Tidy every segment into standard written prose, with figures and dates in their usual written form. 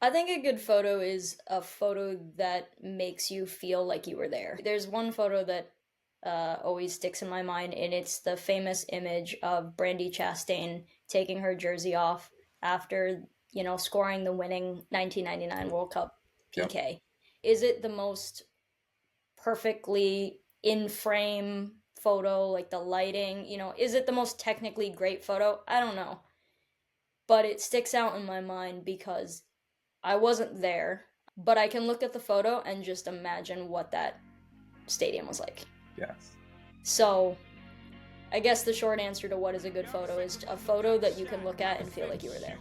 I think a good photo is a photo that makes you feel like you were there. There's one photo that always sticks in my mind, and it's the famous image of Brandy Chastain taking her jersey off after, scoring the winning 1999 World Cup Yep. PK. Is it the most perfectly in frame photo, like the lighting? Is it the most technically great photo? I don't know. But it sticks out in my mind because I wasn't there, but I can look at the photo and just imagine what that stadium was like. Yes. So, I guess the short answer to what is a good photo is a photo that you can look at and feel like you were there.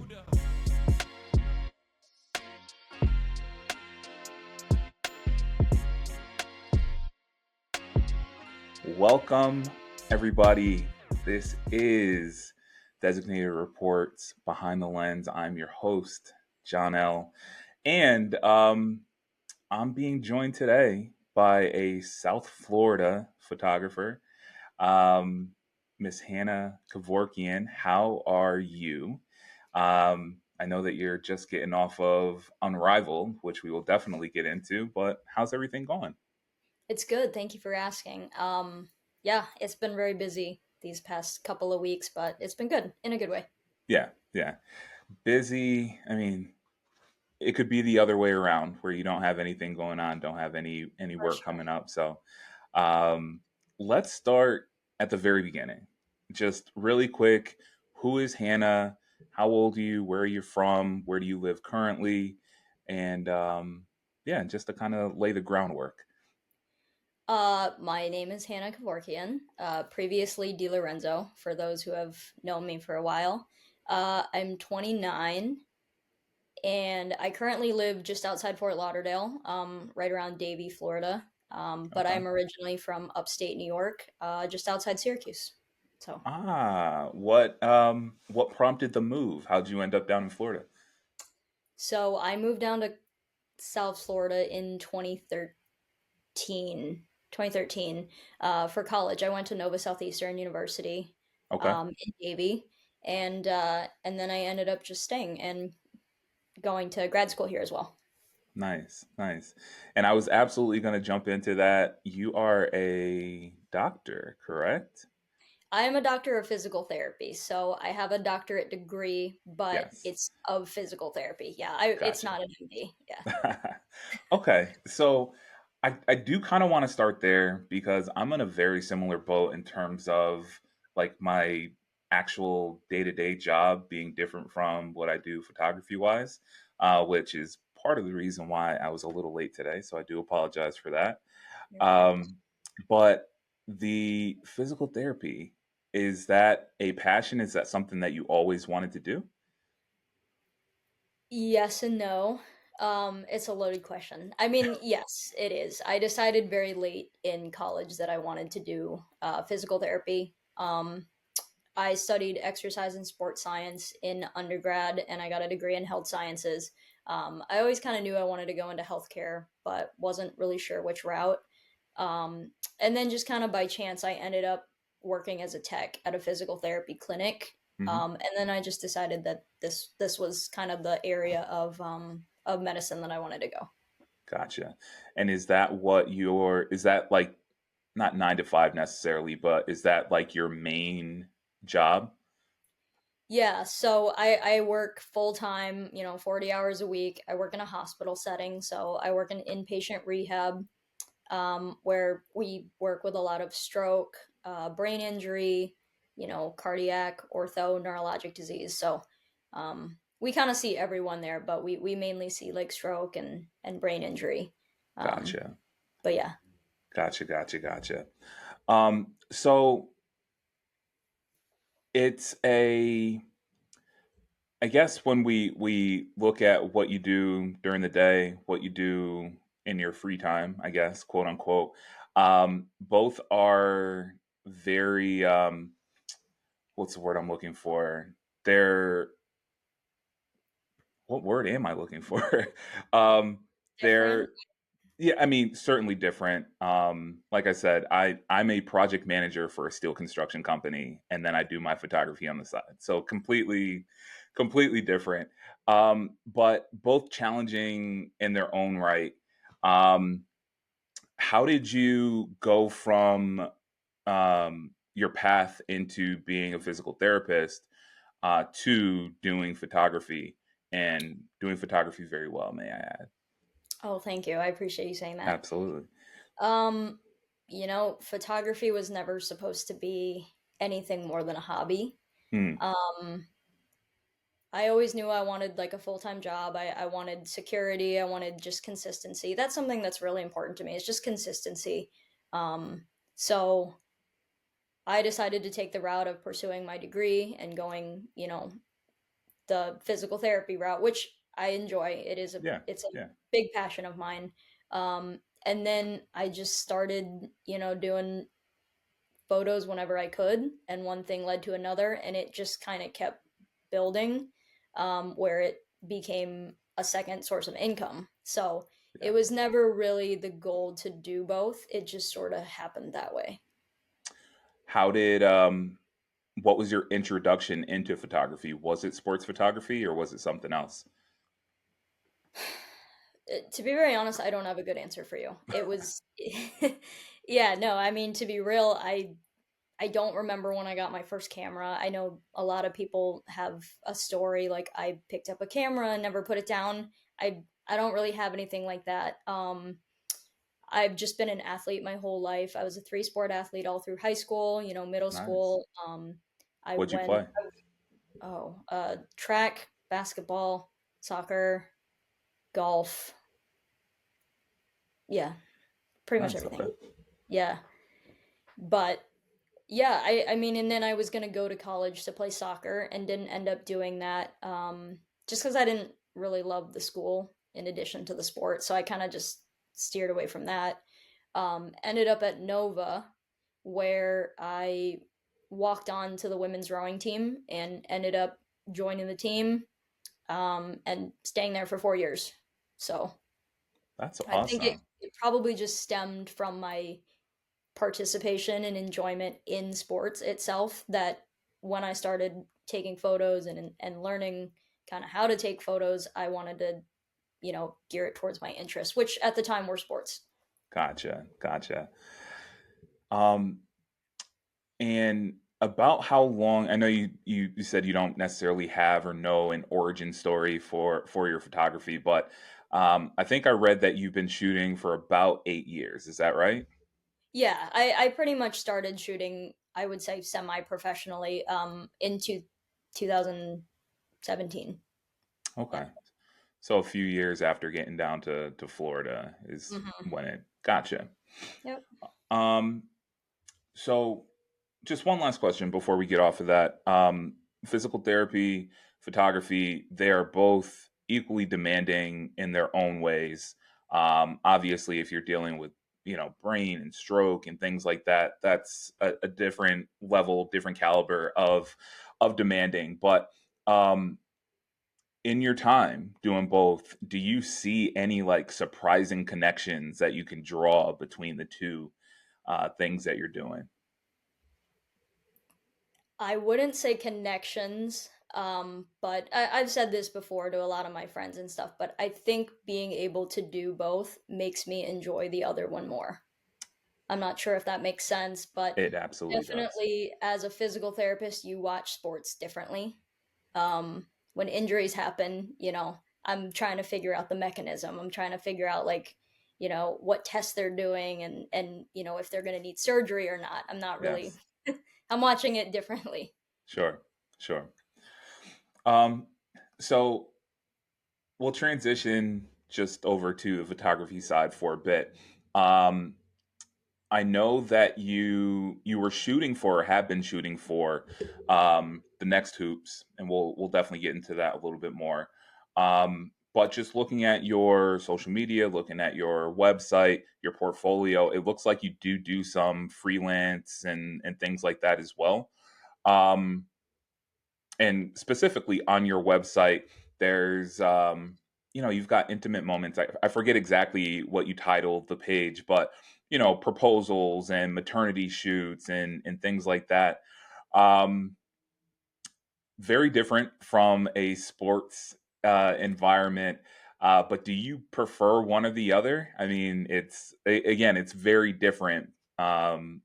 Welcome, everybody. This is Designated Reports Behind the Lens. I'm your host, John L. And I'm being joined today by a South Florida photographer, um, Miss Hannah Kevorkian. How are you? I know that you're just getting off of Unrivaled, which we will definitely get into, but how's everything going? It's good. Thank you for asking. Yeah, it's been very busy these past couple of weeks, but it's been good in a good way. Yeah, yeah. Busy. I mean, it could be the other way around where you don't have anything going on, don't have any For work sure. coming up. So, um, let's start at the very beginning. Just really quick, who is Hannah? How old are you? Where are you from? Where do you live currently? And yeah, just to kind of lay the groundwork. My name is Hannah Kevorkian, previously Di Lorenzo, for those who have known me for a while. I'm 29, and I currently live just outside Fort Lauderdale, right around Davie, Florida. But Okay. I'm originally from upstate New York, just outside Syracuse. So, What prompted the move? How'd you end up down in Florida? so I moved down to South Florida in 2013, for college. I went to Nova Southeastern University, Okay. in Davie, and then I ended up just staying and going to grad school here as well. Nice, nice. And I was absolutely going to jump into that. You are a doctor, correct? I am a doctor of physical therapy, so I have a doctorate degree, but Yes. it's of physical therapy. Yeah, it's Gotcha. not an MD. Yeah, Okay. So I do kind of want to start there because I'm in a very similar boat in terms of like my actual day-to-day job being different from what I do photography wise, which is part of the reason why I was a little late today. So I do apologize for that. you're fine. Um, but the physical therapy, is that a passion? Is that something that you always wanted to do? Yes and no. It's a loaded question. I mean, yes, it is. I decided very late in college that I wanted to do physical therapy. I studied exercise and sports science in undergrad, and I got a degree in health sciences. I always kind of knew I wanted to go into healthcare, but wasn't really sure which route. And then just kind of by chance, I ended up working as a tech at a physical therapy clinic. Hmm. And then I just decided that this was kind of the area of medicine that I wanted to go. Gotcha. And is that like not 9 to 5 necessarily, but is that like your main job? Yeah, so I work full time, 40 hours a week. I work in a hospital setting, so I work in inpatient rehab, where we work with a lot of stroke, brain injury, cardiac, ortho, neurologic disease. So we kind of see everyone there, but we mainly see like stroke and brain injury. Um, Gotcha. but yeah. Gotcha. So it's a, I guess when we look at what you do during the day, what you do in your free time, I guess, quote unquote, both are very what's the word I'm looking for? They're what word am I looking for? Different. They're yeah, I mean, certainly different. Like I said, I'm a project manager for a steel construction company, and then I do my photography on the side. So completely different. but both challenging in their own right. Um, how did you go from your path into being a physical therapist to doing photography and doing photography very well, may I add? Oh, thank you. I appreciate you saying that. Absolutely. Um, Photography was never supposed to be anything more than a hobby. Hmm. Um, I always knew I wanted like a full-time job. I wanted security. I wanted just consistency. That's something that's really important to me. It's just consistency. So I decided to take the route of pursuing my degree and going, the physical therapy route, which I enjoy. Yeah. It's a Yeah. big passion of mine. And then I just started, doing photos whenever I could, and one thing led to another, and it just kind of kept building, where it became a second source of income. So it Yeah. was never really the goal to do both. It just sort of happened that way. How did what was your introduction into photography? Was it sports photography or was it something else? To be very honest, I don't have a good answer for you. It was, yeah, no, I mean, to be real, I don't remember when I got my first camera. I know a lot of people have a story like I picked up a camera and never put it down. I don't really have anything like that. I've just been an athlete my whole life. I was a three sport athlete all through high school, middle Nice. school. I What'd you went play? track, basketball, soccer, golf. Yeah, pretty much Nice. everything. Okay. Yeah. But yeah, I mean, and then I was gonna go to college to play soccer and didn't end up doing that, just because I didn't really love the school in addition to the sport, so I kind of just steered away from that. Ended up at Nova, where I walked on to the women's rowing team and ended up joining the team, and staying there for 4 years. So That's I think it, awesome. it probably just stemmed from my participation and enjoyment in sports itself, that when I started taking photos and learning kind of how to take photos, I wanted to, gear it towards my interests, which at the time were sports. Gotcha. Gotcha. Um, and about how long, I know you said you don't necessarily have or know an origin story for your photography, but I think I read that you've been shooting for about 8 years. Is that right? Yeah, I pretty much started shooting, I would say, semi-professionally, into 2017. Yeah. Okay. So a few years after getting down to Florida is Hmm. when it gotcha. Yep. Um, so just one last question before we get off of that. Physical therapy, photography, they are both equally demanding in their own ways. Obviously, if you're dealing with brain and stroke and things like that, that's a different level, different caliber of demanding. But um, in your time doing both, do you see any like surprising connections that you can draw between the two things that you're doing? I wouldn't say connections, but I've said this before to a lot of my friends and stuff, but I think being able to do both makes me enjoy the other one more. I'm not sure if that makes sense, but It absolutely does. definitely as a physical therapist, you watch sports differently. When injuries happen, I'm trying to figure out the mechanism. I'm trying to figure out like, what tests they're doing, and if they're going to need surgery or not. I'm not really Yes. I'm watching it differently. Sure. Sure. Um, so we'll transition just over to the photography side for a bit. Um, I know that you were shooting for or have been shooting for the next hoops, and we'll definitely get into that a little bit more. But just looking at your social media, looking at your website, your portfolio, it looks like you do some freelance and things like that as well. Um, and specifically on your website, there's you've got intimate moments. I forget exactly what you titled the page, but proposals and maternity shoots and things like that. um very different from a sports environment. But do you prefer one or the other? I mean, again, it's very different um,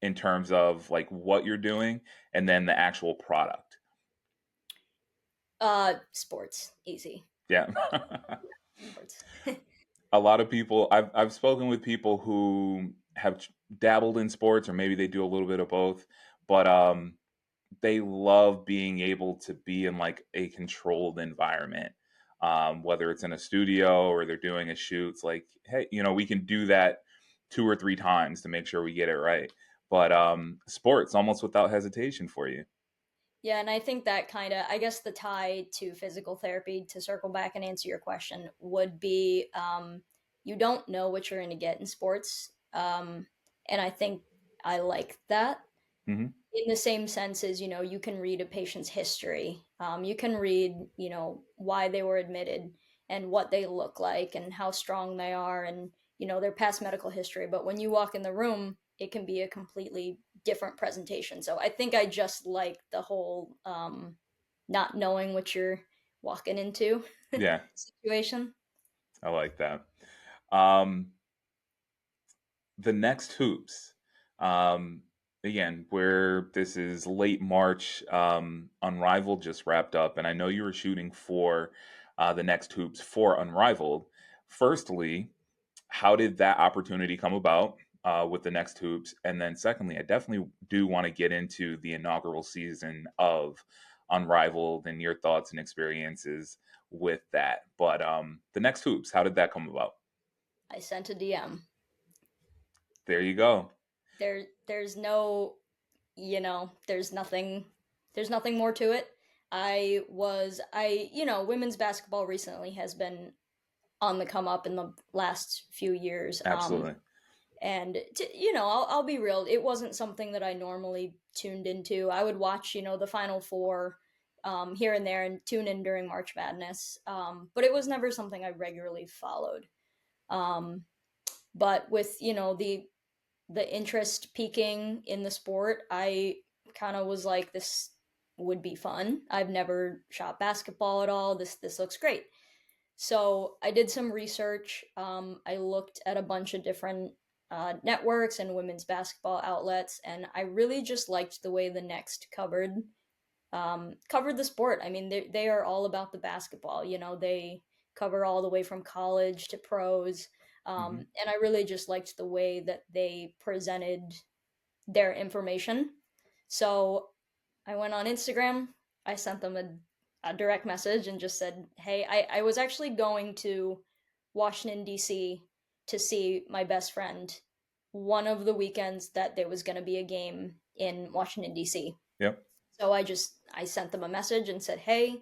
in terms of like what you're doing and then the actual product. Sports, easy. Yeah. Sports. A lot of people I've spoken with people who have dabbled in sports or maybe they do a little bit of both, but they love being able to be in like a controlled environment. Whether it's in a studio or they're doing a shoot, it's like, hey, we can do that two or three times to make sure we get it right. But sports almost without hesitation for you. Yeah, and I think that kind of, I guess the tie to physical therapy, to circle back and answer your question, would be you don't know what you're going to get in sports. And I think I like that Hmm. in the same sense as, you can read a patient's history. You can read, why they were admitted and what they look like and how strong they are and, their past medical history. But when you walk in the room, it can be a completely different presentation. So I think I just like the whole not knowing what you're walking into Yeah, situation. I like that. Um, the next hoops. Um, Again, where this is late March, Unrivaled just wrapped up, and I know you were shooting for the next hoops for Unrivaled. Firstly, how did that opportunity come about with the next hoops? And then, secondly, I definitely do want to get into the inaugural season of Unrivaled and your thoughts and experiences with that. But the next hoops, how did that come about? I sent a DM. There you go. There's no, there's nothing more to it. Women's basketball recently has been on the come up in the last few years. Absolutely. And I'll be real, it wasn't something that I normally tuned into. I would watch, the Final Four here and there and tune in during March Madness. But it was never something I regularly followed. Um, but with, the interest peaking in the sport, I kind of was like, this would be fun. I've never shot basketball at all. This looks great. So I did some research. I looked at a bunch of different networks and women's basketball outlets, and I really just liked the way the Next covered the sport. I mean, they are all about the basketball. They cover all the way from college to pros, Hmm. and I really just liked the way that they presented their information. So I went on Instagram. I sent them a direct message and just said, "Hey, I was actually going to Washington D.C. to see my best friend one of the weekends that there was going to be a game in Washington D.C." Yep. So I sent them a message and said, "Hey,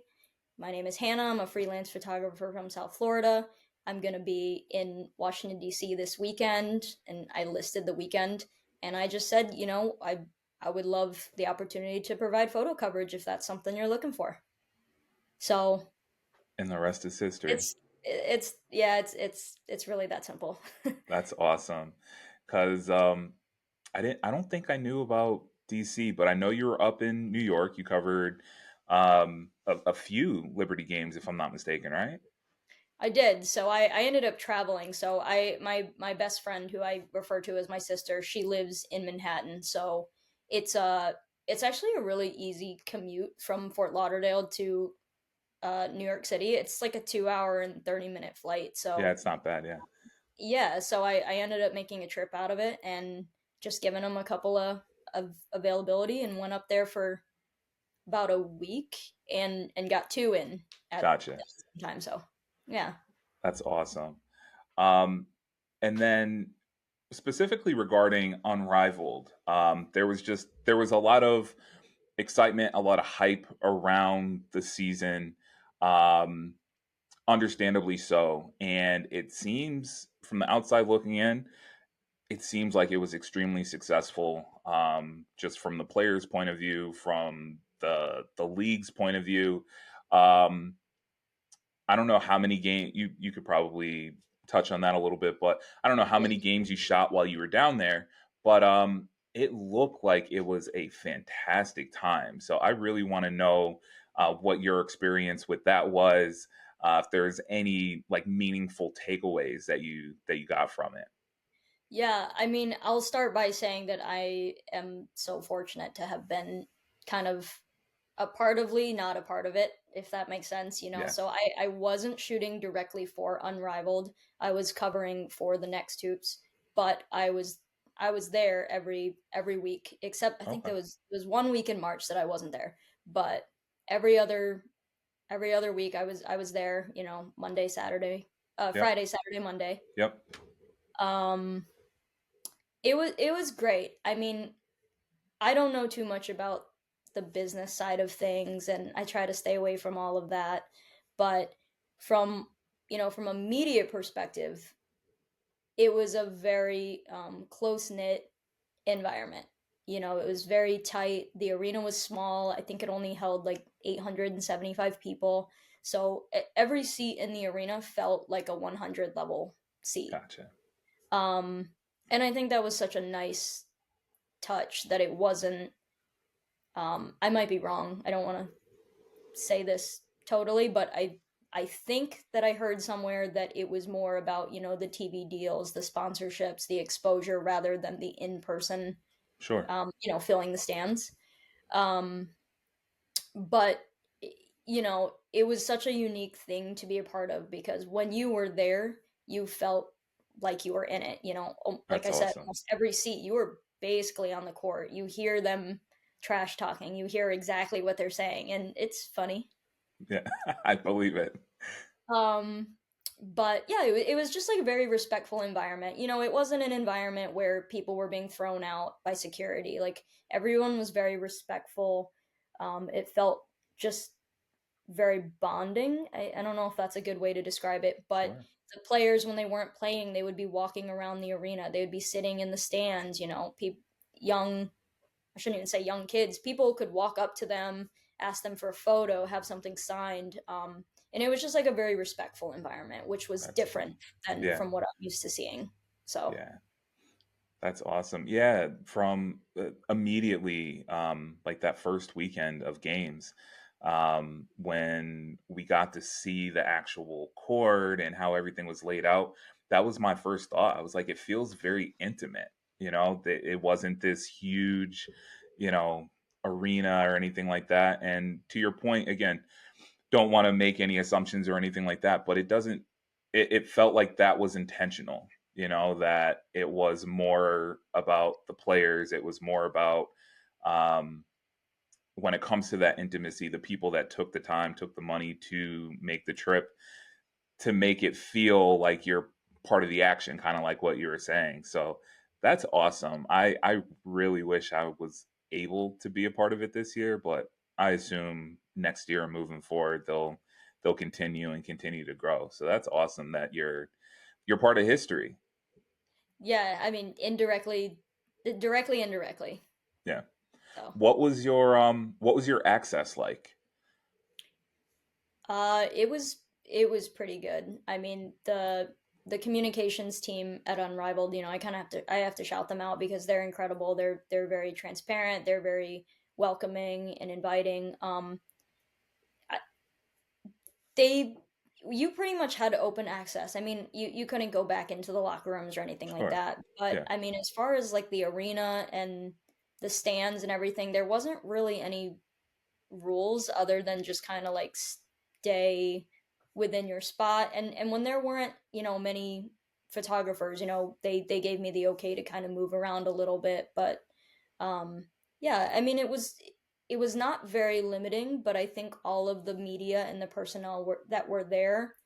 my name is Hannah. I'm a freelance photographer from South Florida. I'm going to be in Washington D.C. this weekend." And I listed the weekend, and I just said, I would love the opportunity to provide photo coverage if that's something you're looking for. So And the rest is history. it's yeah, it's really that simple. That's awesome. Because I don't think I knew about DC, but I know you were up in New York. You covered a few Liberty games, if I'm not mistaken, right? I did. So I ended up traveling. So my best friend, who I refer to as my sister, she lives in Manhattan. So it's uh it's actually a really easy commute from Fort Lauderdale to New York City. It's like a 2 hour and 30-minute flight. Yeah, So it's not bad. Yeah, yeah, so I ended up making a trip out of it and just giving them a couple of availability and went up there for about a week and got two in at gotcha. the same time. So yeah. That's awesome. Um, and then specifically regarding Unrivaled, there was a lot of excitement, a lot of hype around the season. Um, Understandably so. And it seems from the outside looking in, it seems like it was extremely successful, just from the players' point of view, from the league's point of view. Um, I don't know how many games you could probably touch on that a little bit, but I don't know how many games you shot while you were down there, but it looked like it was a fantastic time. So I really want to know what your experience with that was, if there's any like meaningful takeaways that you got from it. Yeah, I mean, I'll start by saying that I am so fortunate to have been kind of a part of Lee, not a part of it, if that makes sense, you know. Yeah. So I wasn't shooting directly for Unrivaled. I was covering for the next hoops, but I was there every week, except I think Okay. there was one week in March that I wasn't there. But every other week I was there, you know, Monday, Saturday, Yep. Friday, Saturday, Monday. Yep. Um it was great. I mean, I don't know too much about the business side of things, and I try to stay away from all of that. But from, you know, from a media perspective, it was a very close knit environment. You know, it was very tight. The arena was small. I think it only held like 875 people. So every seat in the arena felt like a 100 level seat. Gotcha. Um, and I think that was such a nice touch that it wasn't. I might be wrong. I don't want to say this totally, but I think that I heard somewhere that it was more about, you know, the TV deals, the sponsorships, the exposure rather than the in person, Sure. you know, filling the stands. Um, but you know, it was such a unique thing to be a part of because when you were there, you felt like you were in it. You know, like That's I said, awesome. almost every seat you were basically on the court. You hear them trash talking. You hear exactly what they're saying, and it's funny. Yeah, I believe it. Um, but yeah, it was just like a very respectful environment. You know, it wasn't an environment where people were being thrown out by security. Like everyone was very respectful. It felt just very bonding. I don't know if that's a good way to describe it, but Sure. the players, when they weren't playing, they would be walking around the arena. They would be sitting in the stands. You know, young, I shouldn't even say young kids. People could walk up to them, ask them for a photo, have something signed. And it was just like a very respectful environment, which was That's different than yeah. from what I'm used to seeing. So Yeah. That's awesome. Yeah, from immediately, like that first weekend of games, when we got to see the actual court and how everything was laid out, that was my first thought. I was like, it feels very intimate. You know, that it wasn't this huge, you know, arena or anything like that. And to your point, again, don't want to make any assumptions or anything like that, but it doesn't. It felt like that was intentional. You know, that it was more about the players. It was more about, um, when it comes to that intimacy, the people that took the time, took the money to make the trip, to make it feel like you're part of the action, kind of like what you were saying. So that's awesome. I really wish I was able to be a part of it this year, but I assume next year and moving forward they'll continue and continue to grow. So that's awesome that you're part of history. yeah, I mean, directly, indirectly. Yeah. So What was your access like? it was pretty good. I mean, the communications team at Unrivaled, you know, I have to shout them out because they're incredible. They're very transparent. They're very welcoming and inviting. I- they you pretty much had open access. I mean, you couldn't go back into the locker rooms or anything like Sure. that. But Yeah. I mean, as far as like the arena and the stands and everything, there wasn't really any rules other than just kind of like stay within your spot. And when there weren't, you know, many photographers, you know, they gave me the okay to kind of move around a little bit. But yeah, I mean, it was not very limiting, but I think all of the media and the personnel that were there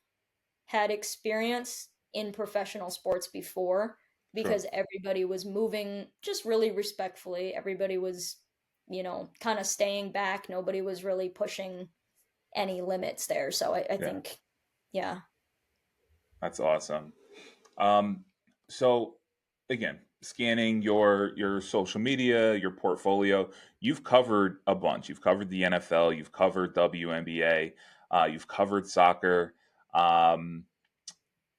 had experience in professional sports before Sure. because everybody was moving just really respectfully. Everybody was, you know, kind of staying back. Nobody was really pushing any limits there. So I Yeah. think, yeah. That's awesome. Um, so again, scanning your social media, your portfolio, you've covered a bunch. You've covered the NFL, you've covered WNBA, you've covered soccer. Um,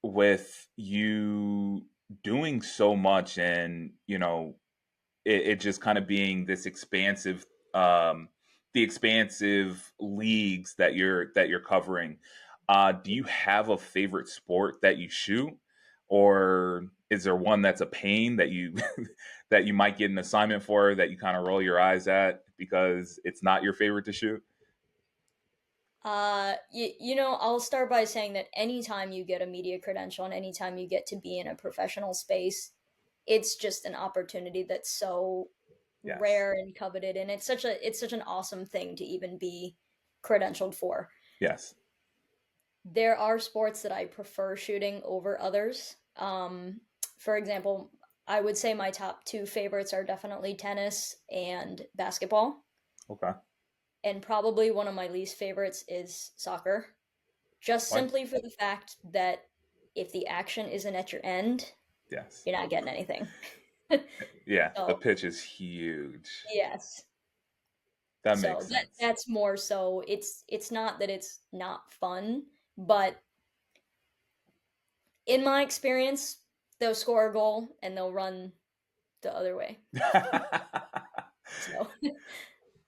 with you doing so much, and you know, it just kind of being this expansive, um, the expansive leagues that you're covering. Do you have a favorite sport that you shoot, or is there one that's a pain that you that you might get an assignment for that you kind of roll your eyes at because it's not your favorite to shoot? I'll start by saying that anytime you get a media credential and anytime you get to be in a professional space, it's just an opportunity that's so Yes, rare and coveted, and it's such an awesome thing to even be credentialed for. yes, There are sports that I prefer shooting over others. For example, I would say my top two favorites are definitely tennis and basketball, okay. and probably one of my least favorites is soccer, just Why? simply for the fact that if the action isn't at your end, Yes, you're not getting anything. yeah. The So, pitch is huge. yes. That So makes that sense. that's more so it's not that it's not fun, but in my experience, they'll score a goal and they'll run the other way. So it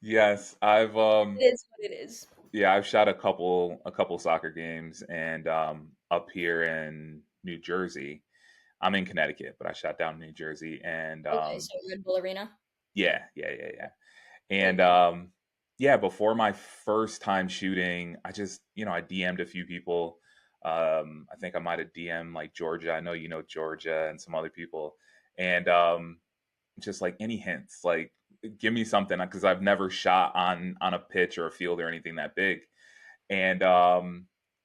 Yes, I've is what it is. yeah, I've shot a couple soccer games, and up here in New Jersey. I'm in Connecticut, but I shot down in New Jersey, and Okay, so Red Bull Arena. yeah, yeah, yeah, yeah. And Okay. yeah, before my first time shooting, I just, I DM'd a few people. I think I might have DM'd like Georgia. I know you know Georgia and some other people. And just like any hints, like give me something because I've never shot on a pitch or a field or anything that big. And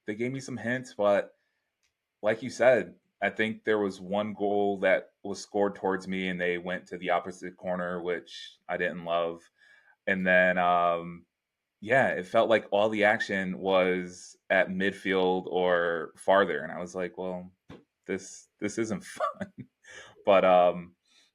they gave me some hints, but like you said, I think there was one goal that was scored towards me, and they went to the opposite corner, which I didn't love. And then, yeah, it felt like all the action was at midfield or farther, and I was like, well, this isn't fun. But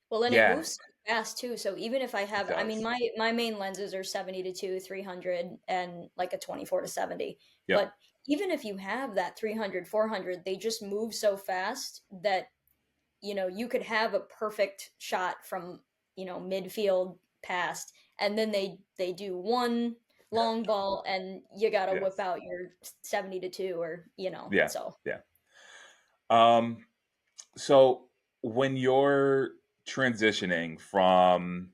Well, then it yeah, moves so fast too. So even if I it have, I mean, does. my main lenses are 70 to 2, 300, and like a 24 to 70. Yep. But even if you have that 300, 400, they just move so fast that you could have a perfect shot from midfield past, and then they do one long ball and you got to whip Yes. out your 70 to 2 or Yeah. so. Yeah. Um, So when you're transitioning from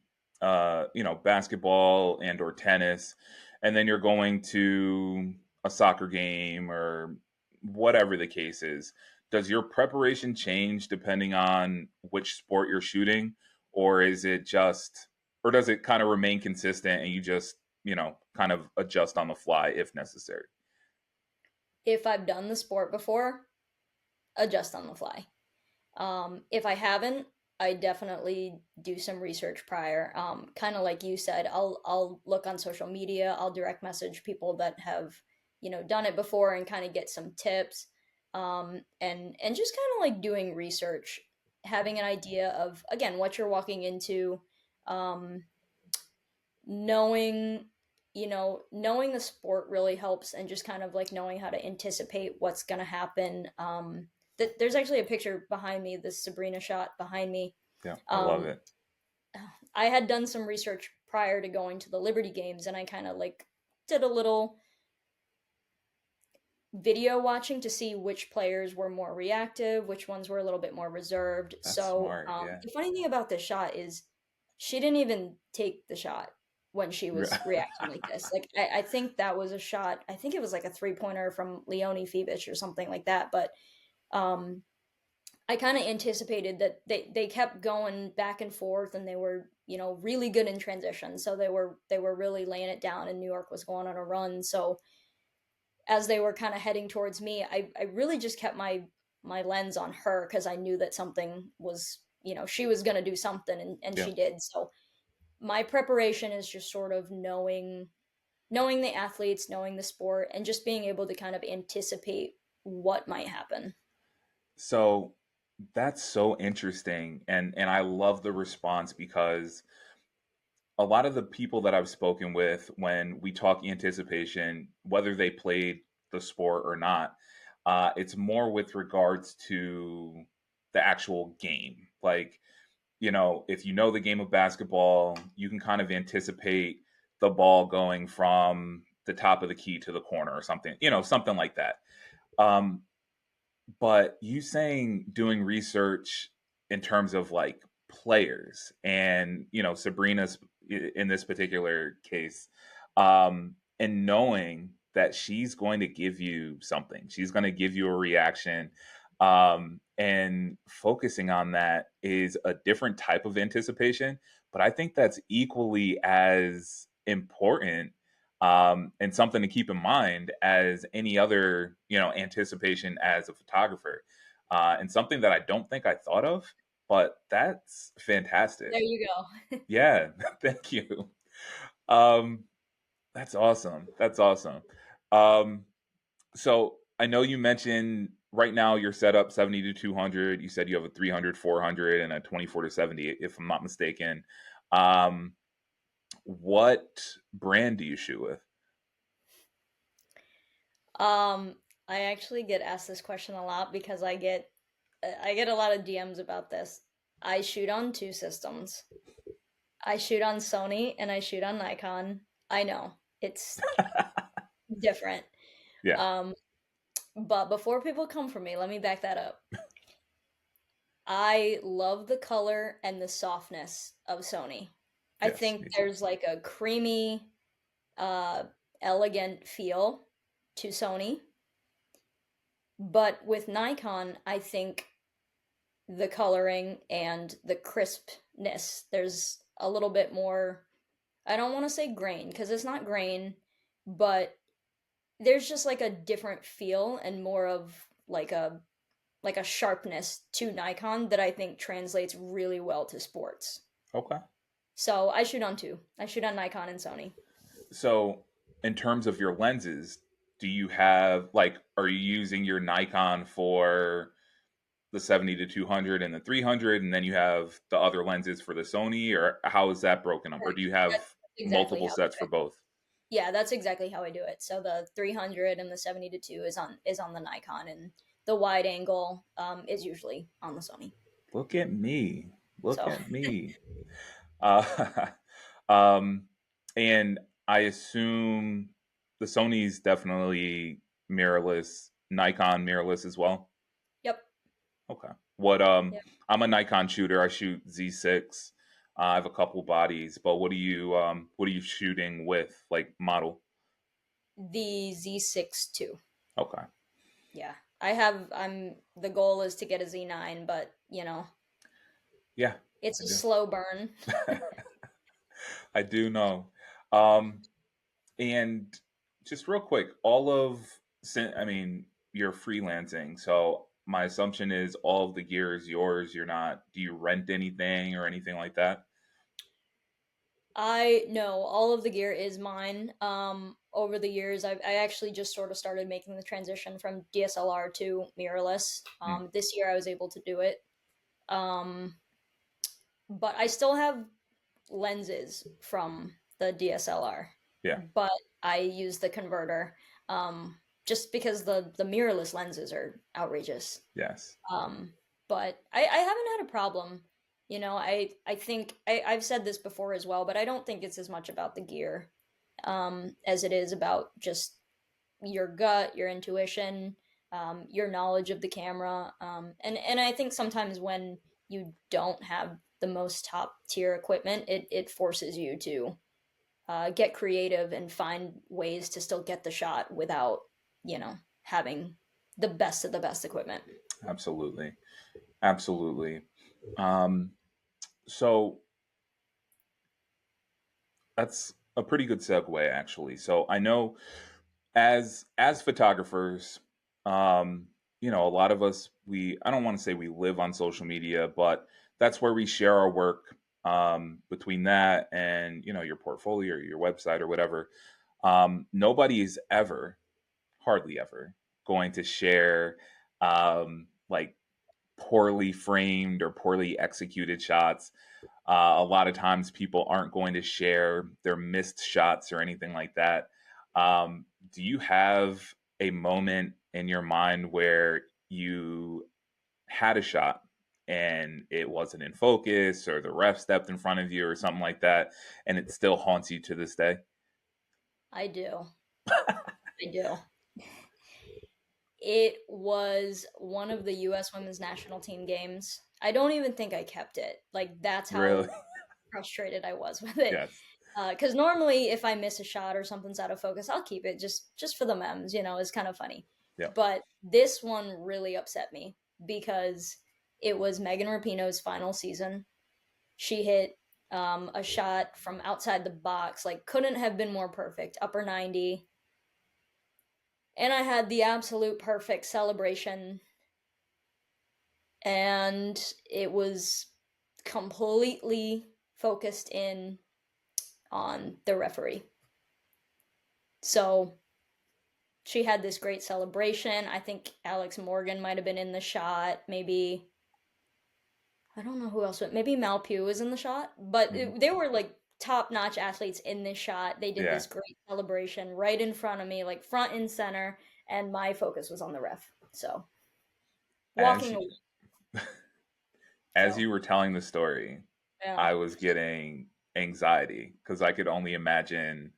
basketball and or tennis, and then you're going to a soccer game or whatever the case is, does your preparation change depending on which sport you're shooting, or is it just, or does it kind of remain consistent and you just kind of adjust on the fly if necessary? If I've done the sport before, adjust on the fly. If I haven't, I definitely do some research prior. Kind of like you said, I'll look on social media. I'll direct message people that have done it before and kind of get some tips. And just kind of like doing research, having an idea of again what you're walking into, um, knowing knowing the sport really helps, and just kind of like knowing how to anticipate what's going to happen. There's actually a picture behind me, this Sabrina shot behind me. Yeah, I love um, it. I had done some research prior to going to the Liberty games, and I kind of like did a little video watching to see which players were more reactive, which ones were a little bit more reserved. That's So smart. Yeah. the funny thing about this shot is she didn't even take the shot when she was reacting like this. Like I think that was a shot. I think it was like a 3-pointer from Leonie Fevich or something like that. But um, I kind of anticipated that they kept going back and forth, and they were really good in transition. So they were really laying it down, and New York was going on a run. So as they were kind of heading towards me, I really just kept my lens on her because I knew that something was, she was going to do something, and Yeah. she did. So my preparation is just sort of knowing the athletes, knowing the sport, and just being able to kind of anticipate what might happen. So that's so interesting, and I love the response because a lot of the people that I've spoken with when we talk anticipation, whether they played the sport or not, it's more with regards to the actual game. Like, if you know the game of basketball, you can kind of anticipate the ball going from the top of the key to the corner or something, something like that. Um, but you saying doing research in terms of like players and, Sabrina's in this particular case, and knowing that she's going to give you something, she's going to give you a reaction, and focusing on that is a different type of anticipation. But I think that's equally as important, and something to keep in mind as any other, anticipation as a photographer, and something that I don't think I thought of, but that's fantastic. There you go. Yeah, thank you. Um, that's awesome. That's awesome. Um, so I know you mentioned right now you're set up 70 to 200. You said you have a 300, 400, and a 24 to 70, if I'm not mistaken. Um, what brand do you shoot with? Um, I actually get asked this question a lot because I get a lot of DMs about this. I shoot on two systems. I shoot on Sony and I shoot on Nikon. I know it's different. Yeah. Um, but before people come for me, let me back that up. I love the color and the softness of Sony. I Yes, think me too. there's like a creamy, uh, elegant feel to Sony. But with Nikon, I think the coloring and the crispness, there's a little bit more, I don't want to say grain because it's not grain, but there's just like a different feel and more of like a sharpness to Nikon that I think translates really well to sports. Okay. So I shoot on two. I shoot on Nikon and Sony. So, in terms of your lenses, do you have like, are you using your Nikon for the 70 to 200 and the 300, and then you have the other lenses for the Sony, or how is that broken up? Or do Correct. you have That's exactly multiple how I sets do for it. both? Yeah, that's exactly how I do it. So the 300 and the 70 to 2 is on the Nikon, and the wide angle is usually on the Sony. Look at me. Look So at me. Uh, um, and I assume the Sony's definitely mirrorless, Nikon mirrorless as well. yep. Okay. What Yep. I'm a Nikon shooter. I shoot Z6. I have a couple bodies, but what are you shooting with, like, model? The Z6 too. Okay. Yeah. I'm the goal is to get a Z9, but Yeah, it's I a do. slow burn. I do know. Um and just real quick, I mean, you're freelancing, so my assumption is all of the gear is yours. You're not, do you rent anything or anything like that? I know all of the gear is mine. Over the years, I actually just sort of started making the transition from DSLR to mirrorless. Mm, This year I was able to do it. Um, but I still have lenses from the DSLR, yeah. but I use the converter, just because the mirrorless lenses are outrageous. Yes. Um, but I haven't had a problem. I think I've said this before as well, but I don't think it's as much about the gear, as it is about just your gut, your intuition, your knowledge of the camera. And I think sometimes when you don't have the most top tier equipment, it forces you to get creative and find ways to still get the shot without, having the best of the best equipment. Absolutely. Absolutely. Um so that's a pretty good segue, actually. So I know, as photographers, um, a lot of us, I don't want to say we live on social media, but that's where we share our work. Between that and, your portfolio or your website or whatever, nobody is ever, hardly ever, going to share, like, poorly framed or poorly executed shots. A lot of times people aren't going to share their missed shots or anything like that. Do you have a moment in your mind where you had a shot and it wasn't in focus, or the ref stepped in front of you or something like that, and it still haunts you to this day? I do. I do. It was one of the US women's national team games. I don't even think I kept it. Like, that's Really? how frustrated I was with it. Yes. Because normally, if I miss a shot or something's out of focus, I'll keep it just for the memes. It's kind of funny. Yeah. But this one really upset me because it was Megan Rapinoe's final season. She hit a shot from outside the box, like couldn't have been more perfect, upper 90. And I had the absolute perfect celebration, and it was completely focused in on the referee. So she had this great celebration. I think Alex Morgan might have been in the shot. Maybe I don't know who else. Maybe Malpew was in the shot, but Hmm. they were like top-notch athletes in this shot. They did Yeah. this great celebration right in front of me, like front and center, and my focus was on the ref. So As walking you, away. as So you were telling the story, yeah, I was getting anxiety because I could only imagine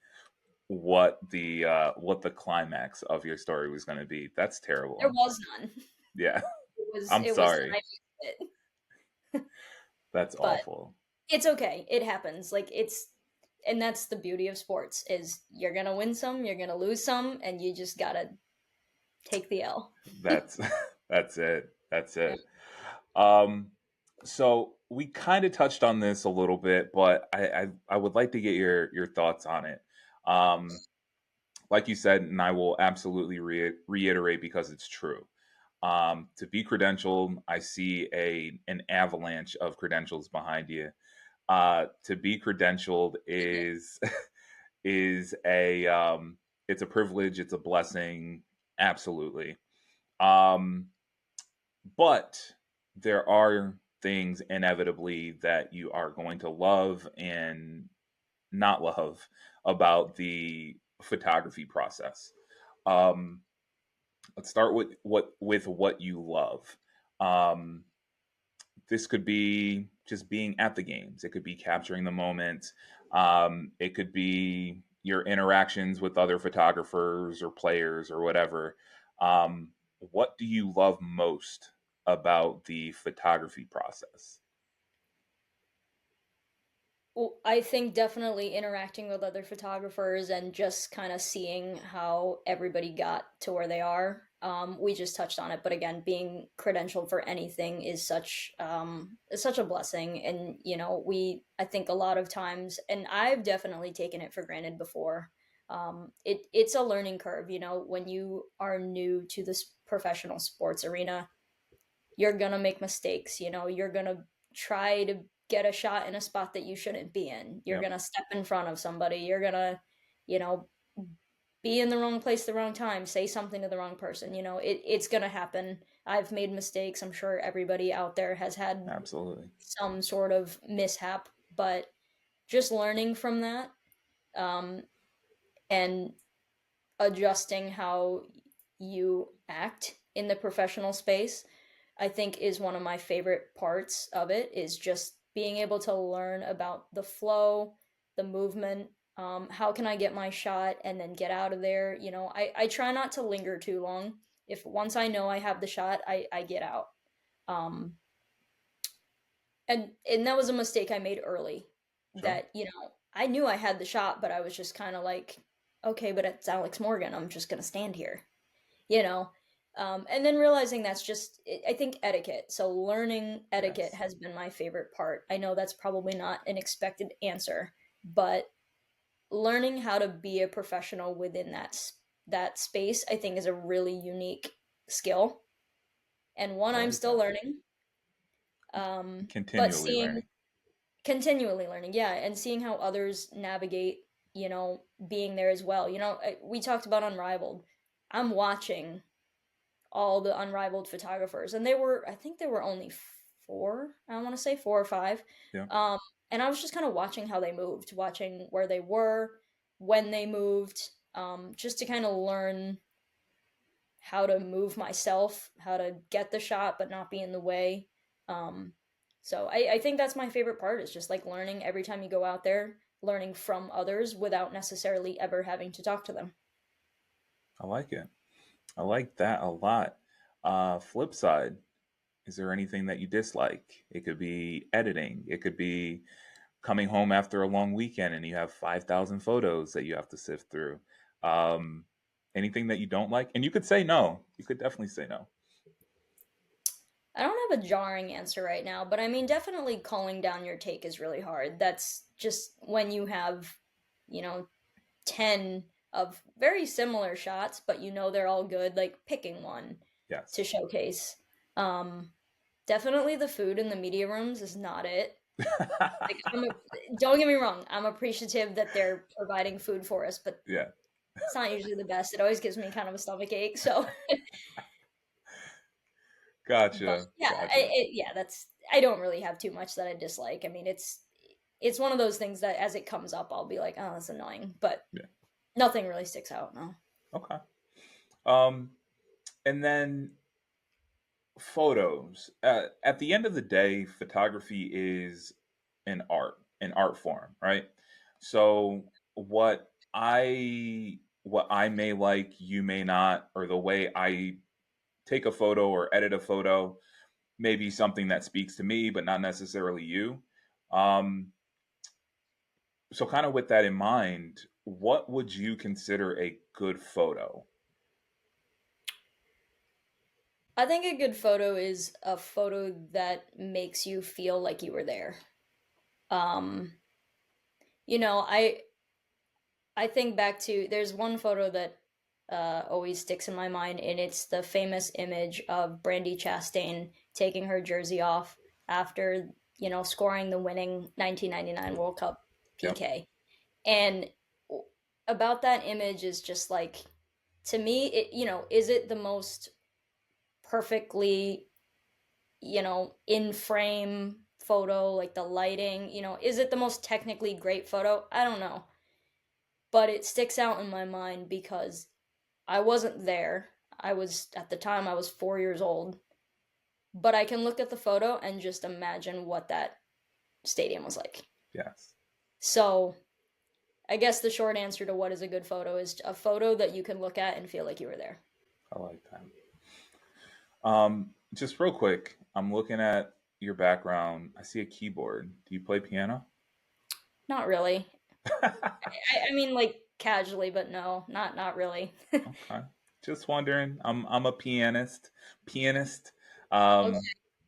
what the climax of your story was going to be. That's there terrible. was none. Yeah. It was I'm it was and sorry. I missed it. That's But awful. it's okay. It happens. Like and that's the beauty of sports is you're gonna win some, you're gonna lose some, and you just gotta take the L. That's that's it. That's Yeah. it. Um, so we kind of touched on this a little bit, but I would like to get your thoughts on it. Um, like you said, and I will absolutely reiterate because it's true. To be credentialed, I see an avalanche of credentials behind you. To be credentialed is a it's a privilege, it's a blessing, absolutely. Um, but there are things inevitably that you are going to love and not love about the photography process. Um, let's start with what you love. Um, this could be just being at the games. It could be capturing the moment. It could be your interactions with other photographers or players or whatever. What do you love most about the photography process? Well, I think definitely interacting with other photographers and just kind of seeing how everybody got to where they are. We just touched on it, but again, being credentialed for anything is such a blessing. And I think a lot of times, and I've definitely taken it for granted before. It's a learning curve. When you are new to this professional sports arena, you're gonna make mistakes. You're gonna try to get a shot in a spot that you shouldn't be in. You're Yep, gonna step in front of somebody. You're gonna, you know, be in the wrong place the wrong time, say something to the wrong person. It's gonna happen. I've made mistakes. I'm sure everybody out there has had absolutely. some sort of mishap, but just learning from that, um, and adjusting how you act in the professional space, I think is one of my favorite parts of it is just being able to learn about the flow, the movement. How can I get my shot and then get out of there? I try not to linger too long. If once I know I have the shot, I get out. Um, and that was a mistake I made early. Sure. That I knew I had the shot, but I was just kind of like, okay, but it's Alex Morgan. I'm just gonna stand here, you know. And then realizing that's just, I think, etiquette. So learning etiquette Yes. has been my favorite part. I know that's probably not an expected answer, but learning how to be a professional within that space, I think, is a really unique skill and one I I'm like still that. learning. But Continually seeing learning. continually learning, yeah, and seeing how others navigate, being there as well. We talked about Unrivaled. I'm watching all the Unrivaled photographers, and I think there were only four. I want to say four or five. Yeah, Um, and I was just kind of watching how they moved, watching where they were, when they moved, just to kind of learn how to move myself, how to get the shot but not be in the way. Um, so I think that's my favorite part is just like learning every time you go out there, learning from others without necessarily ever having to talk to them. I like it. I like that a lot. Flip side, is there anything that you dislike? It could be editing. It could be coming home after a long weekend and you have 5,000 photos that you have to sift through. Um, Anything that you don't like? And you could say no. You could definitely say no. I don't have a jarring answer right now, but I mean, definitely calling down your take is really hard. That's just when you have, you know, 10 of very similar shots, but you know they're all good, like picking one to Yes. showcase. Um, Definitely the food in the media rooms is not it. Like, don't get me wrong, I'm appreciative that they're providing food for us, but Yeah. it's not usually the best. It always gives me kind of a stomach ache. So, but Gotcha. yeah, Gotcha. yeah, that's I don't really have too much that I dislike. I mean, it's one of those things that as it comes up, I'll be like, oh, that's annoying, but Yeah. nothing really sticks out. No. Okay. Um, and then photos. At the end of the day, photography is an art form, right? So what I may like, you may not, or the way I take a photo or edit a photo may be something that speaks to me, but not necessarily you. Um, so kind of with that in mind, what would you consider a good photo? I think a good photo is a photo that makes you feel like you were there. Um, you know, I think back to there's one photo that always sticks in my mind, and it's the famous image of Brandy Chastain taking her jersey off after scoring the winning 1999 World Cup Yep. PK. And about that image is just like to me, is it the most perfectly in frame photo, like the lighting, is it the most technically great photo? I don't know. But it sticks out in my mind because I wasn't there. At the time, I was 4 years old. But I can look at the photo and just imagine what that stadium was like. Yes. So I guess the short answer to what is a good photo is a photo that you can look at and feel like you were there. I like that. Just real quick, I'm looking at your background. I see a keyboard. Do you play piano? Not really. I mean, like casually, but no, not really. Okay. Just wondering. I'm a pianist. Okay. Um,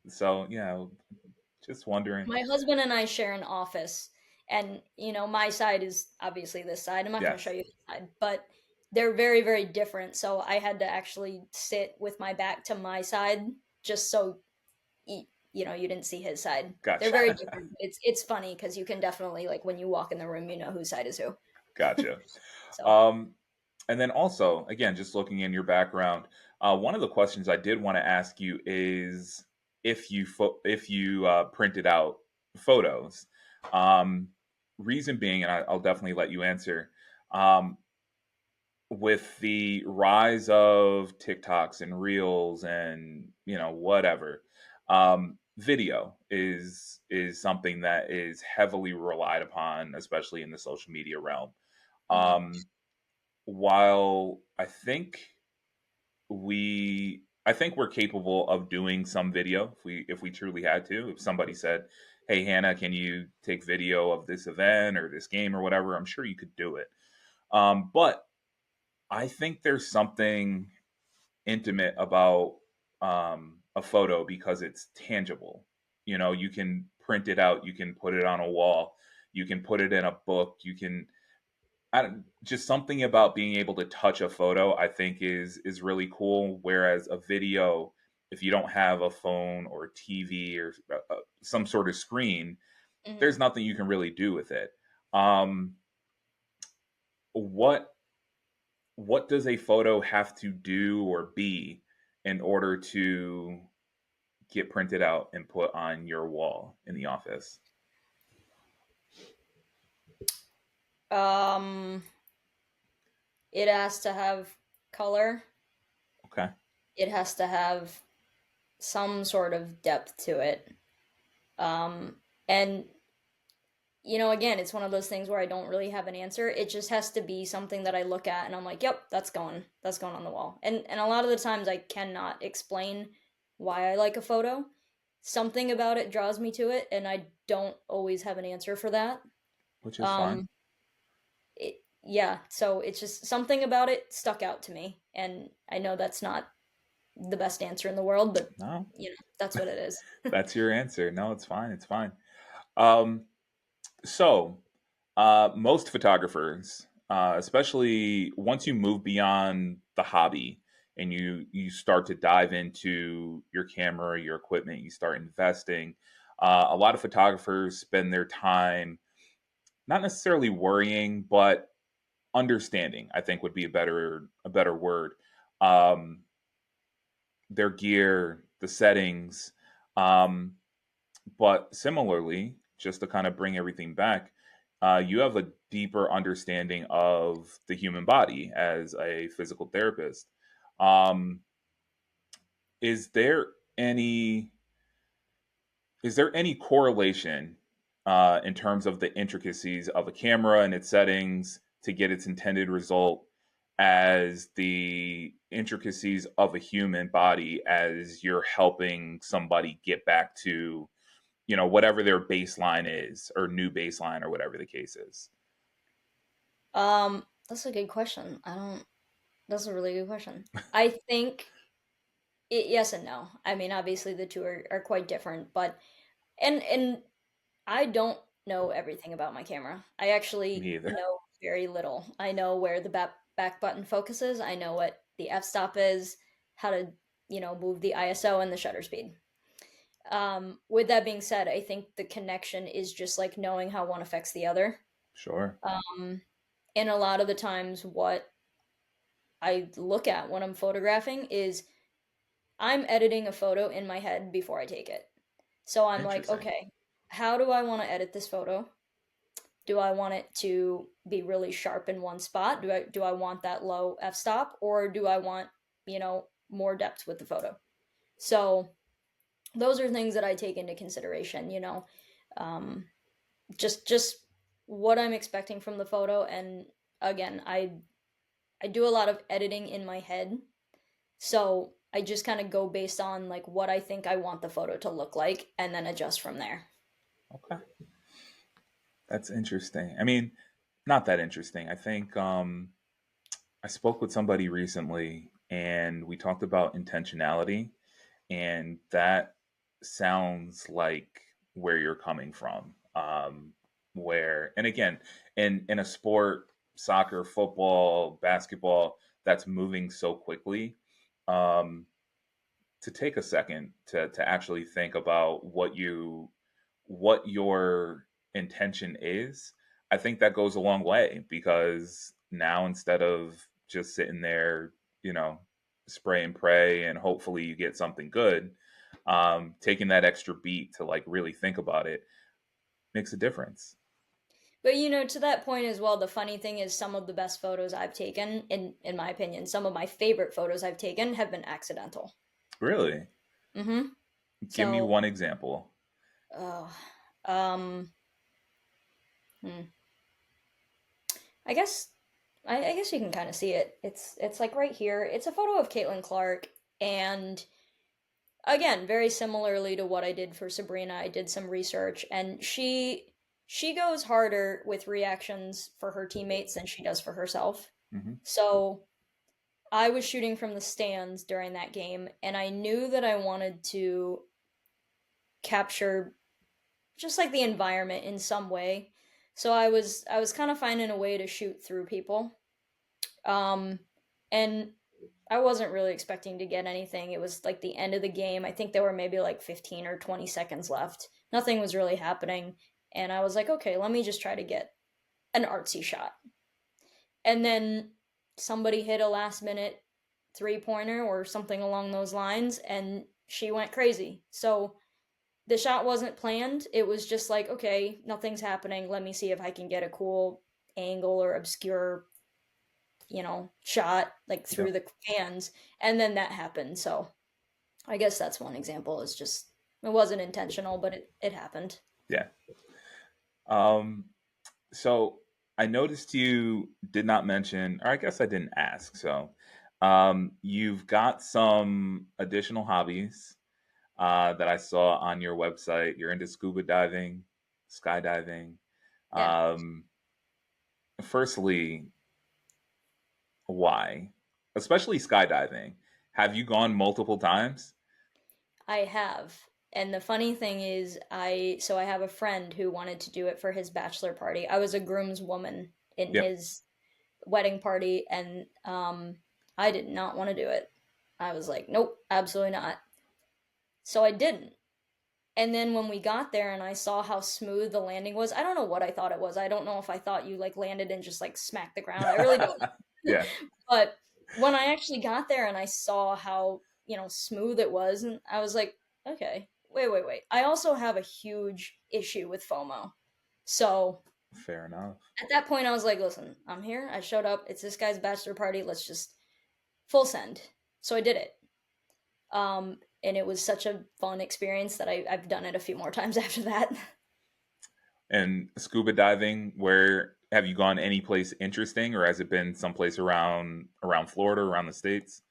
so yeah, just wondering. My husband and I share an office, and my side is obviously this side. I'm not going to show Yes. you his side, but they're very, very different. So I had to actually sit with my back to my side just so you didn't see his side. They're Gotcha. very different. It's funny because you can definitely like when you walk in the room, you know whose side is who. Gotcha. So, Um, and then also, again, just looking in your background, one of the questions I did want to ask you is if you printed out photos. Um, Reason being, and I'll definitely let you answer. Um, with the rise of TikToks and Reels and whatever, video is something that is heavily relied upon, especially in the social media realm. mhm, Um, while I think we're capable of doing some video if we truly had to. If somebody said, "Hey Hannah, can you take video of this event or this game or whatever?" I'm sure you could do it. But I think there's something intimate about a photo because it's tangible. You can print it out, you can put it on a wall, you can put it in a book, you can just something about being able to touch a photo I think is really cool, whereas a video, if you don't have a phone or a TV or some sort of screen, there's mhm. nothing you can really do with it. um what what does a photo have to do or be in order to get printed out and put on your wall in the office? Um, it has to have color. Okay. It has to have some sort of depth to it. And again, it's one of those things where I don't really have an answer. It just has to be something that I look at and I'm like, "Yep, that's going on the wall." And a lot of the times I cannot explain why I like a photo. Something about it draws me to it, and I don't always have an answer for that. which is fine. Um, yeah, so it's just something about it stuck out to me, and I know that's not the best answer in the world, but No, that's what it is. that's your answer. No, it's fine. It's fine. Um, so, most photographers, especially once you move beyond the hobby and you start to dive into your camera, your equipment, you start investing. A lot of photographers spend their time not necessarily worrying, but understanding. I think would be a better word. Um, their gear, the settings. Um, but similarly, just to kind of bring everything back, you have a deeper understanding of the human body as a physical therapist. Um, is there any is there any correlation in terms of the intricacies of a camera and its settings to get its intended result as the intricacies of a human body as you're helping somebody get back to whatever their baseline is or new baseline or whatever the case is? That's a good question. I don't. That's a really good question. I think yes and no. I mean, obviously the two are quite different, but and I don't know everything about my camera. I actually Me either. know very little. I know where the back button focuses. I know what the f-stop is, how to, move the ISO and the shutter speed. With that being said, I think the connection is just like knowing how one affects the other. Sure. Um, and a lot of the times, what I look at when I'm photographing is I'm editing a photo in my head before I take it. So I'm like, Interesting. okay, how do I want to edit this photo? Do I want it to be really sharp in one spot? Do I want that low f-stop, or do I want, more depth with the photo? So those are things that I take into consideration, um, just what I'm expecting from the photo. And again, I do a lot of editing in my head, so I just kind of go based on like what I think I want the photo to look like, and then adjust from there. Okay. That's interesting. I mean, not that interesting. I think I spoke with somebody recently and we talked about intentionality, and that sounds like where you're coming from. Where, and again, in a sport, soccer, football, basketball, that's moving so quickly. Um, to take a second to actually think about what your intention is, I think that goes a long way, because now instead of just sitting there, you know, spray and pray and hopefully you get something good, taking that extra beat to like really think about it makes a difference. But to that point as well, the funny thing is some of the best photos I've taken, in my opinion, some of my favorite photos I've taken have been accidental. Really, Mm-hmm. give me So, one example. uh, um, hmm. I guess I guess you can kind of see it. It's like right here. It's a photo of Caitlin Clark, and again, very similarly to what I did for Sabrina, I did some research, and she goes harder with reactions for her teammates than she does for herself. Hmm. So I was shooting from the stands during that game, and I knew that I wanted to capture just like the environment in some way. So I was kind of finding a way to shoot through people. Um, and I wasn't really expecting to get anything. It was like the end of the game. I think there were maybe like 15 or 20 seconds left. Nothing was really happening. And I was like, okay, let me just try to get an artsy shot. And then somebody hit a last minute three-pointer or something along those lines, and she went crazy. So the shot wasn't planned. It was just like, okay, nothing's happening. Let me see if I can get a cool angle or obscure, shot like through Yep. the fans. And then that happened. So I guess that's one example. It's just it wasn't intentional, but it happened. Yeah. Um, so I noticed you did not mention, or I guess I didn't ask. So you've got some additional hobbies that I saw on your website. You're into scuba diving, skydiving. Yeah, Um, Firstly, why? Especially skydiving. Have you gone multiple times? I have. And the funny thing is, I have a friend who wanted to do it for his bachelor party. I was a groomswoman in Yep, his wedding party, and I did not want to do it. I was like, nope, absolutely not. So I didn't. And then when we got there and I saw how smooth the landing was, I don't know what I thought it was. I don't know if I thought you like landed and just like smacked the ground. I really don't. yeah, But when I actually got there and I saw how, smooth it was, and I was like, okay, wait, wait, wait. I also have a huge issue with FOMO. So fair enough. at that point, I was like, listen, I'm here. I showed up. It's this guy's bachelor party. Let's just full send. So I did it. And it was such a fun experience that I've done it a few more times after that. And scuba diving, where have you gone any place interesting, or has it been someplace around Florida, around the states?